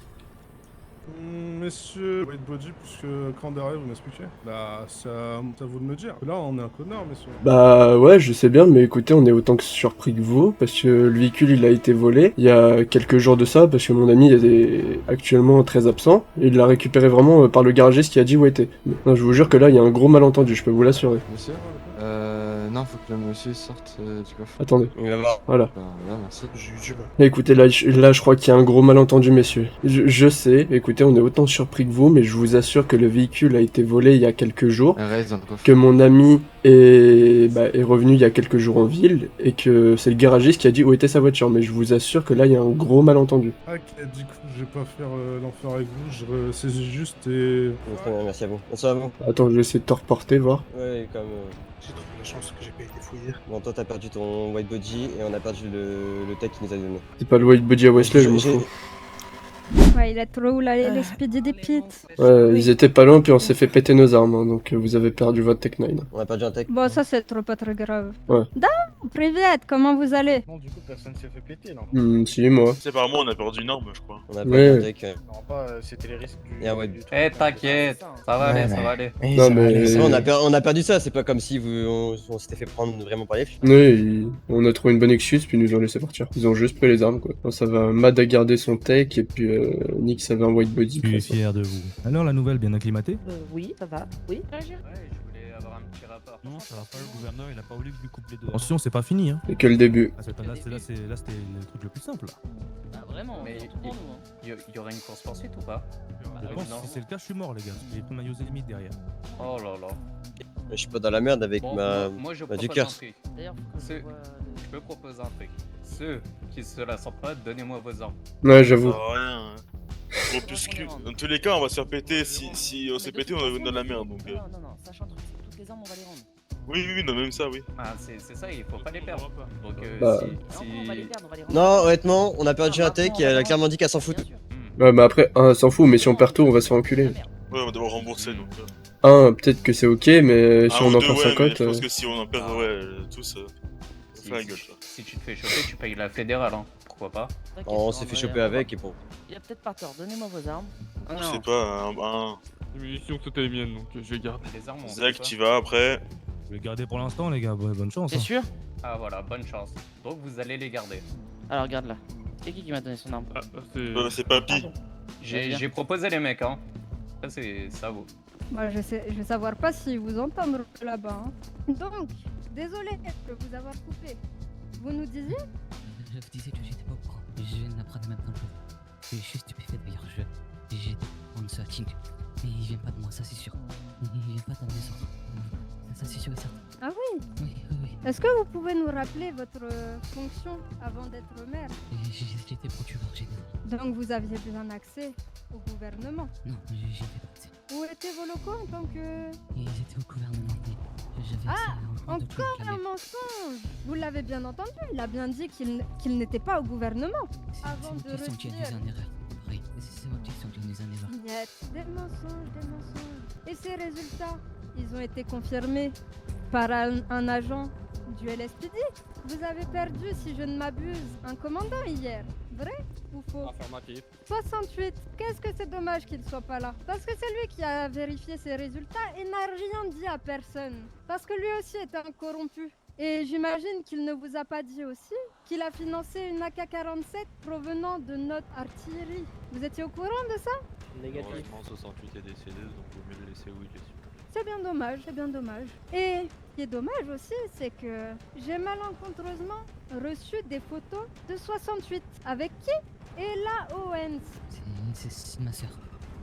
Messieurs, white body, puisque quand derrière vous m'expliquez. Bah, c'est à vous de me dire. Là, on est un connard, messieurs. Bah ouais, je sais bien, mais écoutez, on est autant que surpris que vous, parce que le véhicule il a été volé il y a quelques jours de ça, parce que mon ami est actuellement très absent, et il l'a récupéré vraiment par le garagiste qui a dit où était. Non, je vous jure que là, il y a un gros malentendu, je peux vous l'assurer. Monsieur non, faut que le monsieur sorte du coffre. Attendez, Il va voir. voilà. Bah, là, merci. J'ai eu du mal. Écoutez, là, je crois qu'il y a un gros malentendu, messieurs. Je sais, écoutez, on est autant surpris que vous, mais je vous assure que le véhicule a été volé il y a quelques jours, Elle reste dans le coffre. que mon ami est revenu il y a quelques jours en ville, et que c'est le garagiste qui a dit où était sa voiture, mais je vous assure que là, il y a un gros malentendu. Ok, du coup, je vais pas faire l'enfer avec vous, je saisis juste et... Très bien, merci à vous. Bonsoir à vous. Attends, je vais essayer de te reporter, voir. Ouais, comme. J'ai trouvé la chance que j'ai pas été fouillé. Bon, toi, t'as perdu ton white body et on a perdu le tech qui nous a donné. C'est pas le white body à Wesley, je m'en J'ai- fous. Ouais, il a trop les speedy des pits. Ouais, ils étaient pas loin, puis on s'est fait péter nos armes, hein, donc vous avez perdu votre Tech 9. On a perdu un tech. Bon, ça c'est trop pas très grave. Ouais. Privet, comment vous allez? Non, du coup, personne s'est fait péter, non. Si, moi. C'est apparemment on a perdu une arme, je crois. On a perdu Ouais. un tech. Non, pas, c'était les risques du. Et un white. Eh, t'inquiète, ça va aller, ça va aller. Non, mais... C'est vrai, on a perdu ça, c'est pas comme si on s'était fait prendre vraiment par les flics. Oui, on a trouvé une bonne excuse, puis ils nous ont laissé partir. Ils ont juste pris les armes, quoi. Bon, ça va, Mad a gardé son tech, et puis Nick, ça va un white body. Je suis fier de vous. Alors, la nouvelle bien acclimatée? Oui, ça va. Oui. Ouais, je voulais avoir un petit rapport. Non, ça va pas, le gouverneur, il a pas voulu que je lui coupe les doigts. Attention, c'est pas fini, hein. C'est que le début. Ah, c'était le truc le plus simple, là. Bah, vraiment, mais il y aurait une course poursuite ou pas? Je pense que si c'est le cas, je suis mort, les gars. J'ai pris ma Yosé limite derrière. Oh là là. Je suis pas dans la merde avec Bon, ma. moi je ma propose Duker. un truc. Je peux proposer un truc. Ceux qui se la sentent pas, donnez-moi vos armes. Ouais, j'avoue. Rien. Bon, puisque dans tous les cas, on va se faire péter. Si on s'est pété, on est dans la merde. Donc, Non, sachant toutes les armes, on va les rendre. oui, non, même ça, oui. Ah, c'est ça, il faut pas les perdre. Donc, Bah. si. On va les perdre, on va les rendre. Non, honnêtement, on a perdu un tech et elle a clairement dit qu'elle s'en fout. Ouais, mais après, un s'en fout, mais si on perd tout, on va se faire enculer. Ouais, on va devoir rembourser donc. Peut-être que c'est ok, mais si Un on ou en deux, perd ouais, 50. mais je pense que si on en perd, ouais, tous, ça fait la gueule, ça. Si tu te fais choper, tu payes la fédérale, hein. Pourquoi pas? On s'est fait choper avec et bon. Il a peut-être pas tort, donnez-moi vos armes. Ah Je sais pas, un. Les munitions, c'était les miennes, donc je vais garder. Les armes, on fait Zach, quoi? tu vas après. Je vais le garder pour l'instant, les gars. Bonne chance. T'es hein. sûr? Ah voilà, bonne chance. Donc vous allez les garder. Alors regarde là. C'est qui m'a donné son arme? C'est Papy. J'ai proposé les mecs, hein. Ça, c'est ça vaut. Moi, je vais savoir pas si vous entendre là-bas. Hein. Donc, désolé de vous avoir coupé. Vous nous disiez? Je vous disais que j'étais pas au courant. Je viens d'apprendre maintenant. Je suis stupéfait d'ailleurs. J'ai prendre ce hacking. Mais il vient pas de moi, ça c'est sûr. Il vient pas de la maison. Ça c'est sûr et certain. Ah oui? Oui. Est-ce que vous pouvez nous rappeler votre fonction avant d'être maire? J'étais procureur général. Donc vous aviez bien accès au gouvernement. Non, j'y avais pas accès. Où étaient vos locaux en tant que... Ils étaient au gouvernement, mais j'avais accès à de tout Encore réclamer. un mensonge! Vous l'avez bien entendu, il a bien dit qu'il n'était pas au gouvernement. Avant C'est de votre question qui retirer... induit en erreur. Oui, c'est votre question qui induit en erreur. Niet, des mensonges. Et ces résultats, ils ont été confirmés par un agent du LSPD. Vous avez perdu, si je ne m'abuse, un commandant hier. Vrai ou faux? Affirmatif. 68. Qu'est-ce que c'est dommage qu'il soit pas là. Parce que c'est lui qui a vérifié ses résultats et n'a rien dit à personne. Parce que lui aussi est un corrompu. Et j'imagine qu'il ne vous a pas dit aussi qu'il a financé une AK-47 provenant de notre artillerie. Vous étiez au courant de ça? Négatif. 68 est décédé, donc vaut mieux le laisser où il est. C'est bien dommage. Et ce qui est dommage aussi, c'est que j'ai malencontreusement reçu des photos de 68. Avec qui? Ella Owens. C'est ma soeur.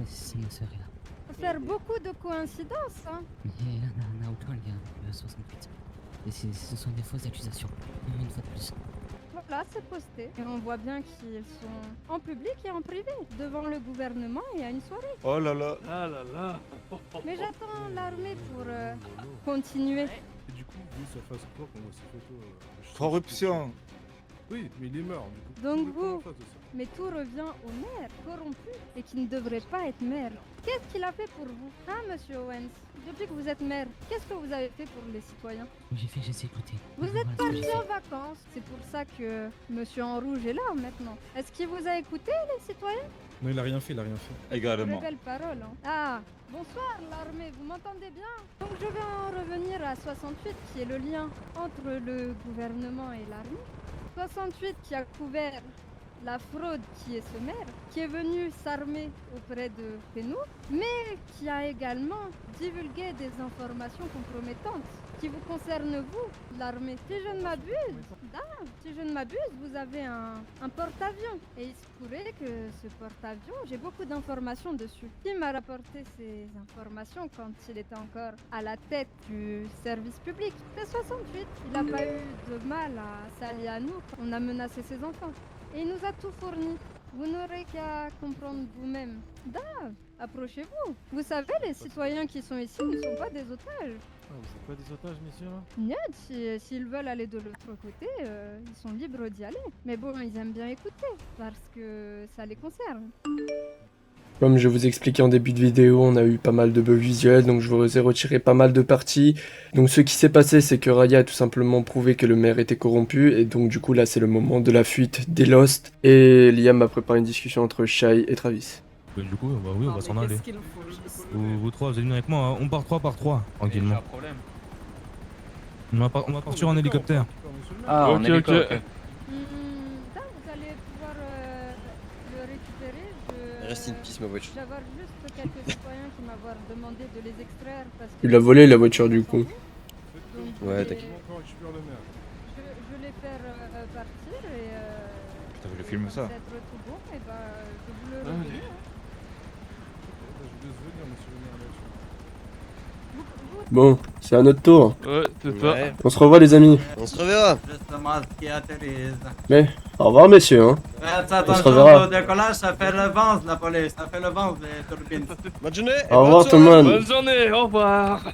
C'est ma soeur, là. Faire beaucoup de coïncidences, hein. Mais là, n'a aucun lien avec le 68. Et ce sont des fausses accusations. Une fois de plus. Là, c'est posté. Et on voit bien qu'ils sont en public et en privé, devant le gouvernement et à une soirée. Oh là là. Ah là là. Mais j'attends l'armée pour continuer. Et du coup, vous, ça fasse quoi qu'on voit ces photos Corruption. Oui, mais il est mort, du coup. Donc Comment vous, on fait de ça mais tout revient au maire, corrompu, et qui ne devrait pas être maire. Qu'est-ce qu'il a fait pour vous, hein, monsieur Owens? Depuis que vous êtes maire, qu'est-ce que vous avez fait pour les citoyens? J'ai écouté. Vous Voilà êtes ce que j'ai parti fait. en vacances, c'est pour ça que monsieur en rouge est là maintenant. Est-ce qu'il vous a écouté, les citoyens? Non, il a rien fait, il a rien fait. Des belles paroles, hein. Ah, bonsoir l'armée, vous m'entendez bien? Donc je vais en revenir à 68, qui est le lien entre le gouvernement et l'armée. 68 qui a couvert la fraude qui est ce maire, qui est venu s'armer auprès de Pénou, mais qui a également divulgué des informations compromettantes qui vous concernent vous, l'armée. Si je ne m'abuse, vous avez un porte-avions. Et il se pourrait que ce porte-avions, j'ai beaucoup d'informations dessus. Qui m'a rapporté ces informations quand il était encore à la tête du service public? C'est 68. Il n'a pas eu de mal à s'allier à nous quand on a menacé ses enfants. Et il nous a tout fourni. Vous n'aurez qu'à comprendre vous-même. Approchez-vous. Vous savez, les citoyens qui sont ici ne sont pas des otages. vous êtes pas des otages, messieurs, là Niet, s'ils veulent aller de l'autre côté, ils sont libres d'y aller. Mais bon, ils aiment bien écouter, parce que ça les concerne. Comme je vous expliquais en début de vidéo, on a eu pas mal de bugs visuels, donc je vous ai retiré pas mal de parties. Donc ce qui s'est passé, c'est que Raya a tout simplement prouvé que le maire était corrompu, et donc du coup là c'est le moment de la fuite des Lost, et Liam a préparé une discussion entre Shai et Travis. Du coup, bah oui, on va s'en aller. Qu'est-ce qu'il faut juste Vous trois, vous allez venir avec moi, hein. On part 3 par 3, J'ai tranquillement. un problème. On va partir en hélicoptère. Ah, en hélico, ok. Là, vous allez pouvoir le récupérer. Reste in peace, ma voiture. Je vais avoir juste quelques citoyens qui m'avoir demandé de les extraire parce que... Il a volé la voiture du coup. Ouais, t'inquiète. Je vais les faire partir et... Putain, je filme ça. Être tout bon, et bah, je vous le redis, hein. Bon, c'est à notre tour. Ouais, c'est ça. Ouais. On se revoit les amis. On se reverra. Justement, ce qui atterrisse. Mais, au revoir messieurs, hein. Faites On se attention reverra. au décollage, ça fait le vent, la police. Ça fait le vent, les turbines. Bonne journée. Au revoir tout le monde. Bonne journée, au revoir.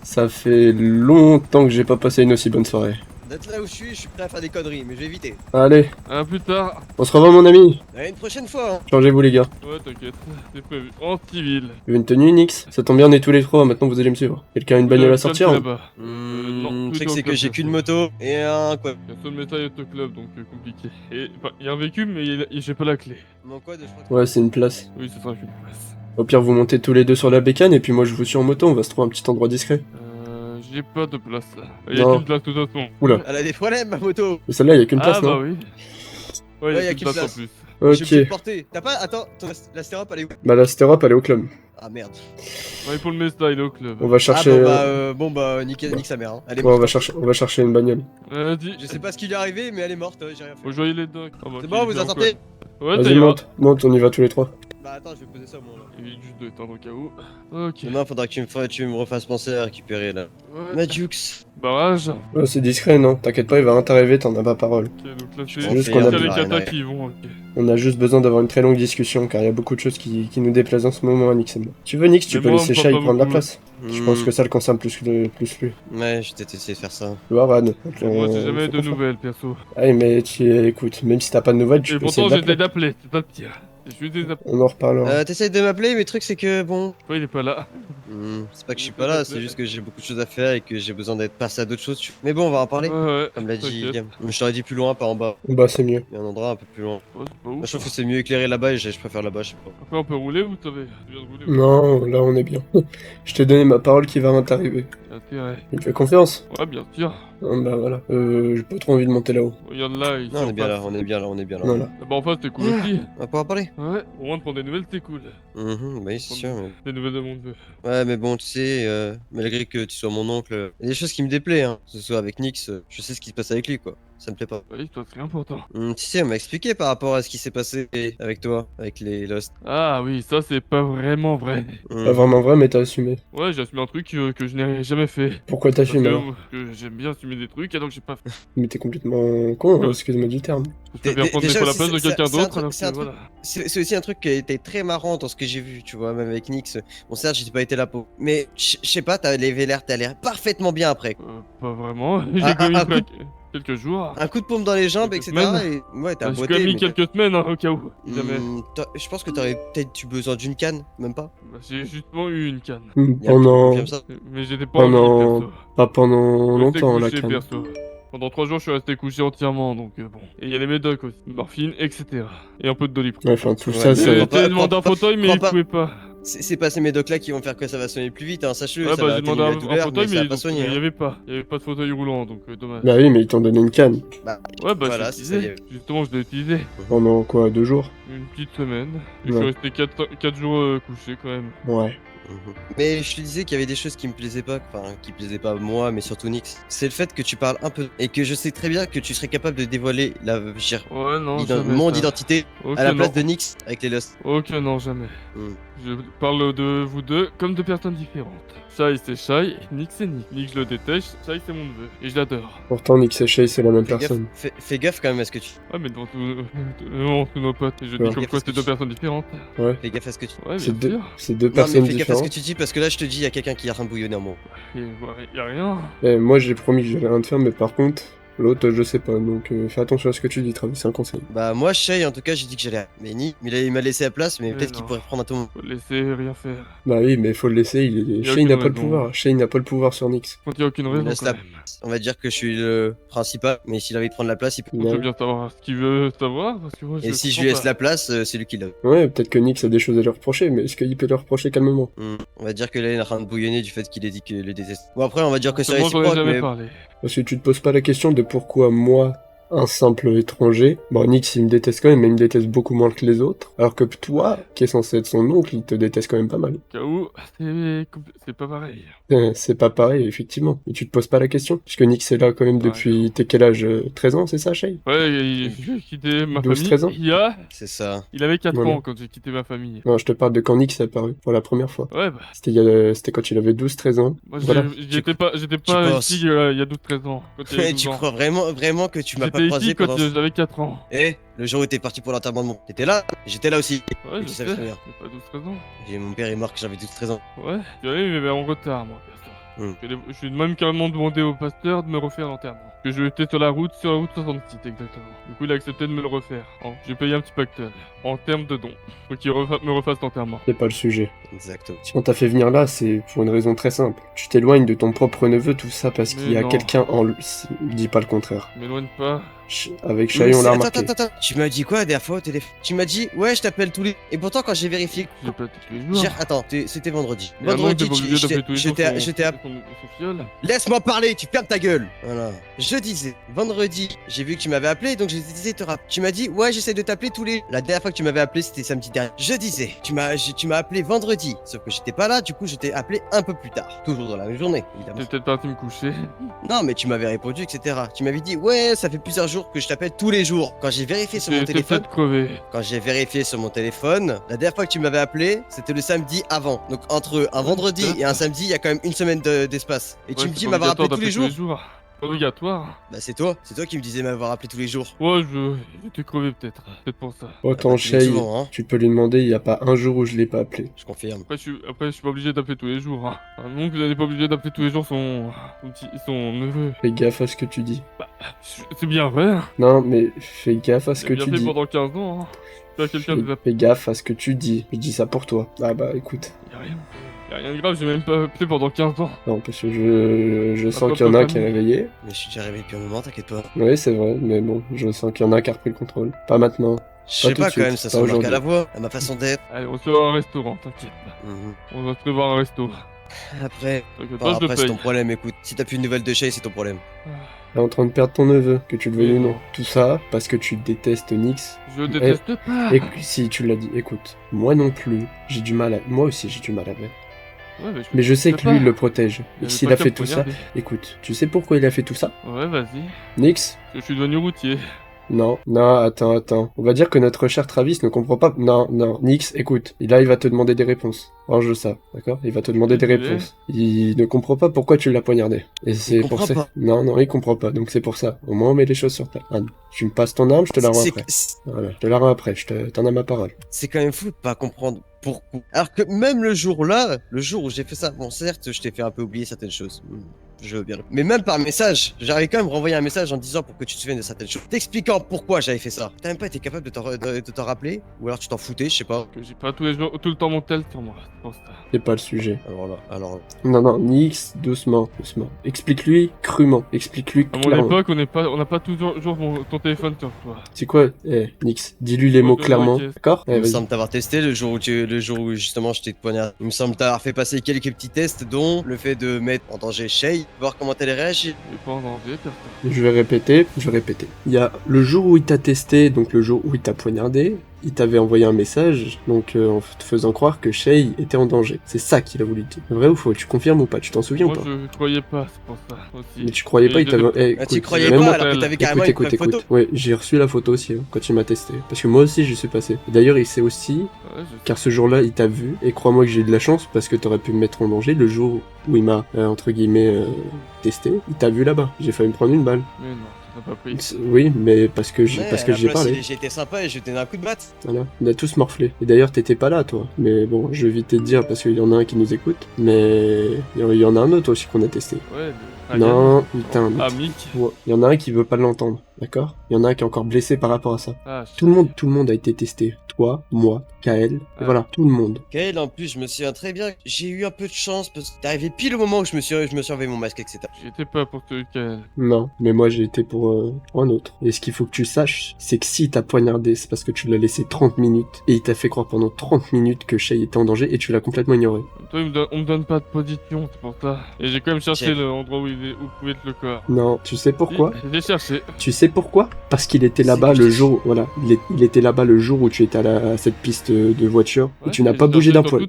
Ça fait longtemps que j'ai pas passé une aussi bonne soirée. D'être là où je suis prêt à faire des conneries, mais je vais éviter. Allez, À plus tard. on se revoit mon ami. À une prochaine fois. Hein. Changez-vous les gars. Ouais, t'inquiète, c'est prévu. En civil. Tu veux une tenue Nix? Ça tombe bien, on est tous les trois, maintenant vous allez me suivre. Quelqu'un a une bagnole à sortir? Hein là-bas. Le truc c'est que j'ai qu'une moto et un quoi. Il y a seul métal autoclub, donc compliqué. Et enfin, il y a un véhicule, mais j'ai pas la clé. Mon quad, je crois que... Ouais, c'est une place. Oui, c'est ça, je suis une place. Au pire, vous montez tous les deux sur la bécane et puis moi je vous suis en moto, on va se trouver un petit endroit discret. J'ai pas de place là. Il y a Non. qu'une place de toute façon. Oula. Elle a des problèmes, ma moto. Mais celle-là, il y a qu'une place, Ah bah non? oui. Ouais, il y a qu'une place en plus. Je vais Ok. te porter. T'as pas... Attends, la stérope elle est où? Bah la stérope, elle est au club. Ah merde. Ouais, pour le Mesta, il est au club. On va chercher... Bon bah nique sa mère. Hein. Elle est Ouais, morte. on va chercher une bagnole. Vas-y. Je sais pas ce qui lui est arrivé, mais elle est morte, j'ai rien fait. Faut joyer les docks. Ah bah, C'est ok, bon, il vous est en entendez? quoi. Ouais, ça Vas-y, ira. monte, on y va tous les trois. Bah attends, je vais poser ça moi là. Il évite juste de éteindre au cas où. Ok. Demain, faudra que tu me refasses penser à récupérer là. Ouais. Majux. Barrage. Ouais, c'est discret, non? T'inquiète pas, il va rien t'arriver, t'en as pas parole. Ok, donc là C'est c'est juste qu'on a- les katas qui y vont, ok. On a juste besoin d'avoir une très longue discussion car il y a beaucoup de choses qui nous déplaisent en ce moment à Nix et moi. Tu veux Nix, tu Mais peux moi, laisser on me Shai parle pas prendre la beaucoup. place. Je pense que ça le concerne plus lui. Ouais, je vais peut-être essayer de faire ça. Tu vois, Ran. Moi j'ai jamais de nouvelles, perso. Ah, mais écoute, même si t'as pas de nouvelles, tu Et peux essayer pourtant de j'essaie l'appeler. d'appeler, c'est pas le pire. Je suis des On en reparlera. T'essayes de m'appeler, mais le truc c'est que bon. Pourquoi il est pas là? C'est pas que je suis pas là, c'est juste que j'ai beaucoup de choses à faire et que j'ai besoin d'être passé à d'autres choses. Mais bon, on va en parler. Ouais, Comme l'a dit t'inquiète. Liam. Mais je t'aurais dit plus loin, pas en bas. Bah, c'est mieux. Il y a un endroit un peu plus loin. Ouais, c'est pas Moi, ouf. je trouve que c'est mieux éclairé là-bas et je préfère là-bas, je sais pas. Après on peut rouler, vous savez. Tu viens de rouler. Non, là on est bien. Je t'ai donné ma parole qui va rien t'arriver. Intérêt. Tu me fais confiance? Ouais, bien sûr. Bah voilà. J'ai pas trop envie de monter là-haut. Regarde là, ils Non, on sont est bien pas- là, on est bien là, on est bien là. Voilà. Bah en face c'était cool aussi. On va pouvoir parler? Ouais, au moins de prendre des nouvelles c'était cool. Bah oui, c'est sûr. Mais... Des nouvelles de mon neveu. Ouais, mais bon, tu sais, malgré que tu sois mon oncle, il y a des choses qui me déplaient, hein. Que ce soit avec Nix, je sais ce qui se passe avec lui, quoi. ça me plaît pas. Oui, toi, c'est important. Si, on m'a expliqué par rapport à ce qui s'est passé avec toi, avec les Lost. Ah oui, ça, c'est pas vraiment vrai. Pas vraiment vrai, mais t'as assumé. Ouais, j'ai assumé un truc que je n'ai jamais fait. Pourquoi Parce t'assumes que, alors que j'aime bien assumer des trucs, et donc j'ai pas fait. Mais t'es complètement con, hein, excuse-moi du terme. Je préfère prendre des fois la place de quelqu'un d'autre, alors que voilà. C'est aussi un truc qui a été très marrant dans ce que j'ai vu, tu vois, même avec Nyx. Bon, certes, j'ai pas été là pour. Mais je sais pas, t'as l'air parfaitement bien après. Pas vraiment. J'ai quand même pris quelques jours. Un coup de paume dans les jambes, etc. semaines. Et... Ouais, t'as J'ai beauté. quand même mis mais quelques semaines, hein, au cas où. Jamais. Je pense que t'aurais peut-être eu besoin d'une canne, même pas. Bah, j'ai justement eu une canne. Pendant. Mais j'étais pas en vie, perso. Pas pendant Je restais longtemps, la couché, canne. perso. Pendant 3 jours, je suis resté couché entièrement, donc bon. Et il y a les médocs aussi, morphine, etc. Et un peu de doliprane. Ouais, enfin, tout ça, c'est. J'ai demandé un fauteuil, mais il pouvait pas. C'est pas ces médocs là qui vont faire que ça va soigner plus vite, hein, sache-le. Ouais, ça bah va j'ai demandé atténuer la un douleur, fauteuil, mais ça va mais pas soigner. il y hein. avait pas. Il y avait pas de fauteuil roulant, donc dommage. Bah oui, mais ils t'ont donné une canne. Ouais, bah voilà, je c'est ça, l'ai utilisé. Justement, je l'ai utilisé. Pendant quoi, 2 jours? Une petite semaine. Et Ouais. je suis resté 4 jours couché quand même. Ouais. Mais je te disais qu'il y avait des choses qui me plaisaient pas, enfin qui plaisaient pas moi, mais surtout Nyx. C'est le fait que tu parles un peu et que je sais très bien que tu serais capable de dévoiler la, Ouais, non, jamais mon ça. identité Ok, à la place non. de Nyx avec les Lost. Ok, non, jamais. Je parle de vous deux comme de personnes différentes. Shai, c'est Shai, Nick, c'est Nick. Nick, je le déteste, Shai, c'est mon neveu. Et je l'adore. Pourtant, Nyx et Shay, c'est la même personne. Fais gaffe quand même à ce que tu. Ouais, mais devant tous nos potes, je Ouais. dis comme quoi c'est deux personnes différentes. Ouais. Fais gaffe à ce que tu. Ouais, bien C'est deux, sûr. c'est deux Non, personnes mais fais gaffe à ce que différentes. tu dis parce que là je te dis, il y a quelqu'un qui est en train de bouillonner en moi. Y'a rien. Et moi, j'ai promis que j'allais rien te faire, mais par contre, l'autre, je sais pas. Donc, fais attention à ce que tu dis, Travis, c'est un conseil. Bah, moi, Shay, en tout cas, j'ai dit que j'allais. Mais Ni, il m'a laissé la place, mais peut-être qu'il non. pourrait prendre un tout moment. Faut le laisser rien faire. Bah oui, mais faut le laisser. Y a Shay aucune n'a pas le raison. pouvoir. Shay n'a pas le pouvoir sur Nyx. Quand il y a aucune Il raison, laisse quand la- même. On va dire que je suis le principal, mais s'il a envie de prendre la place, il peut. On peut bien savoir ce qu'il veut savoir, parce que moi, Et je si je comprends lui laisse pas. la place, c'est lui qui l'a. Ouais, peut-être que Nyx a des choses à lui reprocher, mais est-ce qu'il peut le reprocher calmement? On va dire que là, il est en train de bouillonner du fait qu'il ait dit qu'il le déteste. Bon, après, on va dire que c'est Moi, j'en ai réciproque, jamais mais. parlé. Parce que tu te poses pas la question de pourquoi moi, un simple étranger, bon, Nyx, il me déteste quand même, mais il me déteste beaucoup moins que les autres, alors que toi, qui est censé être son oncle, il te déteste quand même pas mal. K.O., c'est pas pareil. C'est pas pareil, effectivement. Mais tu te poses pas la question, puisque Nyx est là quand même depuis, t'es quel âge? 13 ans, c'est ça, Shay? Ouais, j'ai quitté ma 12, famille. 13 ans C'est ça. Il avait 4 Voilà. ans quand j'ai quitté ma famille. Non, je te parle de quand Nyx est apparu, pour la première fois. Ouais, bah. C'était quand il avait 12-13 ans. Moi, Voilà. j'étais pas penses ici il y a 12-13 ans. Quand il y avait Tu 12 ans. crois vraiment que tu m'as pas J'étais croisé ici quand pendant. j'avais 4 ans. Eh, le jour où t'es parti pour l'enterrement de mon. T'étais là? J'étais là aussi. Ouais, Et je tu sais. savais très bien. J'ai pas 12-13 ans. Et mon père est mort quand j'avais 12-13 ans. Ouais, j'y allais, mais en retard, moi, perso. Je suis même carrément demandé au pasteur de me refaire l'enterrement. Que je étais sur la route 66 exactement. Du coup, il a accepté de me le refaire. J'ai payé un petit pactole. En termes de dons. Faut qu'il me refasse l'enterrement. C'est pas le sujet. Exactement. Si on t'a fait venir là, c'est pour une raison très simple. Tu t'éloignes de ton propre neveu, tout ça parce qu'il y a non. quelqu'un en lui. Dis pas le contraire. Je m'éloigne pas. Avec Shay, on l'a remarqué. Attends. Tu m'as dit quoi la dernière fois au téléphone? Tu m'as dit, ouais, je t'appelle tous les. Et pourtant, quand j'ai vérifié. J'ai pas tous les jours. Attends, c'était vendredi. Mais à moins que Vendredi, t'es pas obligé d'appeler tous les jours j'étais à. son fiole. Laisse-moi parler, tu fermes ta gueule. Voilà. Je disais, vendredi, j'ai vu que tu m'avais appelé, donc je disais te rappeler. Tu m'as dit, ouais, j'essaie de t'appeler tous les. La dernière fois que tu m'avais appelé, c'était samedi dernier. Je disais, tu m'as appelé vendredi, sauf que j'étais pas là, du coup, je t'ai appelé un peu plus tard. Toujours dans la même journée, évidemment. T'es peut-être parti me coucher. Non, mais tu m'avais répondu, etc. Tu m'avais dit, ouais, ça fait plusieurs jours que je t'appelle tous les jours. Quand j'ai vérifié sur mon T'es téléphone. peut-être crevé. Quand j'ai vérifié sur mon téléphone, la dernière fois que tu m'avais appelé, c'était le samedi avant. Donc entre un vendredi et un samedi, il y a quand même une semaine d'espace. Et tu Ouais, me c'est dis pas m'avoir appelé obligatoire tous les d'appeler jours. Obligatoire. Bah c'est toi qui me disais m'avoir appelé tous les jours. Ouais, j'étais crevé peut-être. Peut-être pour ça. Autant Shay, souvent, hein. tu peux lui demander, il y a pas un jour où je l'ai pas appelé. Je confirme. Après, je suis pas obligé d'appeler tous les jours. Hein. Non, vous n'êtes pas obligé d'appeler tous les jours son neveu. Fais gaffe à ce que tu dis. C'est bien vrai. Hein. Non, mais fais gaffe à ce que J'ai tu bien fait dis. pendant 15 ans. Hein. Tu as quelqu'un de Fais gaffe à ce que tu dis. Je dis ça pour toi. Ah bah écoute. Y'a rien de grave, j'ai même pas appelé pendant 15 ans. Non, parce que je sens qu'il y en a qui est réveillé. Mais je suis déjà réveillé depuis un moment, t'inquiète pas. Oui, c'est vrai, mais bon, je sens qu'il y en a qui a repris le contrôle. Pas maintenant. Je sais tout de pas quand même, suite, ça pas se remarque à aujourd'hui. la voix, à ma façon d'être. Allez, on se voit à un restaurant, t'inquiète pas. On va se prévoir un resto. Après, T'inquiète bon, pas, je le après c'est paye. ton problème, écoute. Si t'as plus de nouvelles de Shay, c'est ton problème. T'es en train de perdre ton neveu, que tu le veuilles ou non. Tout ça parce que tu détestes Nyx. Je déteste pas. Et si tu l'as dit, écoute, moi non plus, j'ai du mal à... Moi aussi j'ai du mal avec. Ouais, Mais je sais peux que lui, pas. il le protège. Il Et avait s'il pas a qu'à fait me tout ça, poignarder. écoute, tu sais pourquoi il a fait tout ça? Ouais, vas-y. Nix? Je suis douanier routier. Non, non, attends. On va dire que notre cher Travis ne comprend pas. Non, Nix, écoute. Là, il va te demander des réponses. Range ça, d'accord? Il va te demander des réponses. Il ne comprend pas pourquoi tu l'as poignardé. Et c'est pour comprend ça. pas. Non, il comprend pas. Donc c'est pour ça. Au moins, on met les choses sur table. Anne, tu me passes ton arme, je te la rends après. Voilà, je te la rends après. T'en as ma parole. C'est quand même fou de pas comprendre pourquoi. Alors que même le jour où j'ai fait ça, bon certes, je t'ai fait un peu oublier certaines choses. Je veux bien. Mais même par message, j'arrive quand même à renvoyer un message en disant pour que tu te souviennes de certaines choses. T'expliquant pourquoi j'avais fait ça. T'as même pas été capable de t'en rappeler? Ou alors tu t'en foutais, je sais pas. Que j'ai pas tout le temps mon tel sur moi, c'est pour ça. C'est pas le sujet. Alors. Non, Nix, doucement. Explique-lui crûment. Explique-lui À mon clairement. époque, on n'a pas toujours ton téléphone sur toi. C'est quoi? Nix, dis-lui les mots clairement, d'accord? Il me semble t'avoir testé le jour où justement je t'ai poignardé. Il me semble t'avoir fait passer quelques petits tests, dont le fait de mettre en danger Shay, voir comment elle réagit. Je suis pas en danger, personne. Je vais répéter. Il y a le jour où il t'a testé, donc le jour où il t'a poignardé, il t'avait envoyé un message, donc en te faisant croire que Shay était en danger. C'est ça qu'il a voulu dire. Vrai ou faux? Tu confirmes ou pas? Tu t'en souviens Moi, ou pas? je croyais pas, c'est pour ça aussi. Mais tu croyais pas, il t'avait... tu croyais pas alors que t'avais carrément une preuve photo. Ouais, j'ai reçu la photo aussi, hein, quand il m'a testé. Parce que moi aussi, j'y suis passé. Et d'ailleurs, il sait aussi, car ce jour-là, il t'a vu. Et crois-moi que j'ai eu de la chance, parce que t'aurais pu me mettre en danger le jour où il m'a, entre guillemets, testé. Il t'a vu là-bas. J'ai failli me prendre une balle. Mais non, tu n'as pas pris. Oui, mais parce que j'y ai parlé. J'ai été sympa et je t'ai donné un coup de batte. Voilà, on a tous morflé. Et d'ailleurs, t'étais pas là, toi. Mais bon, je vais vite te dire parce qu'il y en a un qui nous écoute. Mais il y en a un autre aussi qu'on a testé. Ouais, non, putain. Amic. Ouais, il y en a un qui veut pas l'entendre, d'accord? Il y en a un qui est encore blessé par rapport à ça. Ah, tout le monde a été testé. Toi, moi, Kael, et voilà, tout le monde. Kael, en plus, je me souviens très bien. J'ai eu un peu de chance parce que t'es arrivé pile au moment où je me suis enlevé mon masque, etc. J'étais pas pour te Kael. Non, mais moi j'ai été pour un autre. Et ce qu'il faut que tu saches, c'est que si t'as poignardé, c'est parce que tu l'as laissé 30 minutes et il t'a fait croire pendant 30 minutes que Shay était en danger et tu l'as complètement ignoré. Toi, on me donne pas de position, c'est pour ça. Et j'ai quand même cherché l'endroit où pouvait être le corps. Non, tu sais pourquoi? J'ai cherché. Tu sais pourquoi? Parce qu'il était là-bas le jour, voilà, il était là-bas le jour où tu étais à cette piste de voiture et tu n'as pas bougé d'un poil.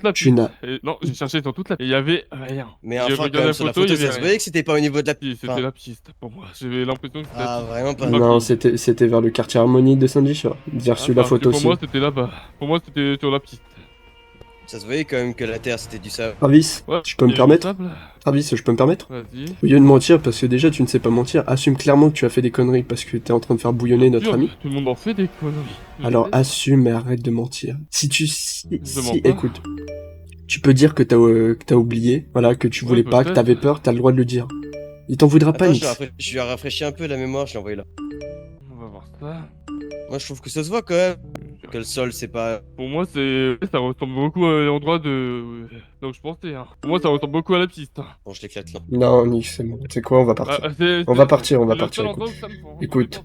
Non, j'ai cherché sur toute la piste. Il y avait rien. Mais enfin, quand même, sur la photo, ça se voyait que c'était pas au niveau de la piste. C'était la piste pour moi. J'avais l'impression que c'était. Ah, vraiment pas. Non, c'était vers le quartier Harmonie de Saint-Dichard. J'ai reçu la photo aussi. Pour moi, c'était là-bas. Pour moi, c'était sur la piste. Ça se voyait quand même que la terre c'était du sable. Travis, je peux me permettre? Travis, je peux me permettre? Vas-y. Au lieu de mentir, parce que déjà tu ne sais pas mentir, assume clairement que tu as fait des conneries parce que t'es en train de faire bouillonner notre ami. Tout le monde en fait des conneries. Alors assume et arrête de mentir. Écoute, tu peux dire que t'as oublié, voilà, que tu voulais pas, que t'avais peur, t'as le droit de le dire. Il t'en voudra pas, Nix. Je lui ai rafraîchi un peu la mémoire, je l'ai envoyé là. On va voir ça. Moi je trouve que ça se voit quand même. Que le sol c'est pas... Pour moi ça ressemble beaucoup à l'endroit de... Donc je pensais hein. Pour moi ça ressemble beaucoup à la piste. Bon je l'éclate là. Non Nix, c'est bon. C'est quoi, on va partir. On va partir. Écoute,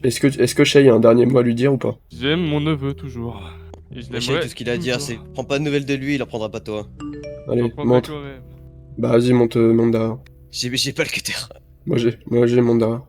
est-ce que Shay a un dernier mot à lui dire ou pas? J'aime mon neveu toujours. Et je Shay, tout ce qu'il a à dire c'est prends pas de nouvelles de lui, il en prendra pas toi. Allez, monte. Bah vas-y, monte derrière. J'ai pas le cutter. Moi j'ai monte derrière.